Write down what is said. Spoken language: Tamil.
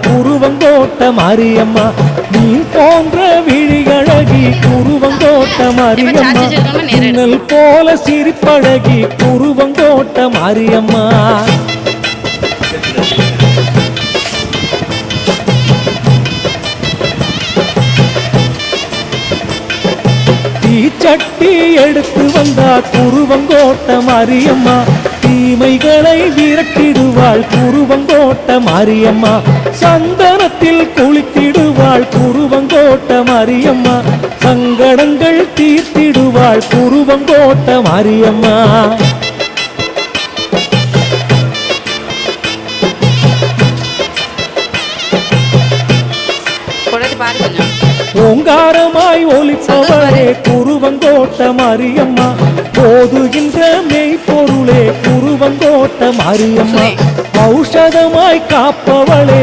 குருவங்கோட்ட மாரியம்மா, நீ போன்ற விழியழகி குருவங்கோட்ட மாரியம்மா, மின்னல் போல சிரிப்பழகி குருவங்கோட்ட மாரியம்மா. தீச்சட்டி எடுத்து வந்தா குருவங்கோட்ட மாரியம்மா, தீமைகளை விரட்டிடுவாள் குருவங்கோட்ட மாரியம்மா, சந்தனத்தில் குளித்திடுவாள் குருவங்கோட்ட மாரியம்மா, சங்கடங்கள் தீர்த்திடுவாள் குருவங்கோட்ட மாரியம்மா. ஓங்காரமாய் ஒலிப்பவளே குருவங்கோட்ட மாரியம்மா, போதுகின்ற மெய்ப்பொருளே குருவங்கோட்ட மாரியம்மா, ஔஷதமாய் காப்பவளே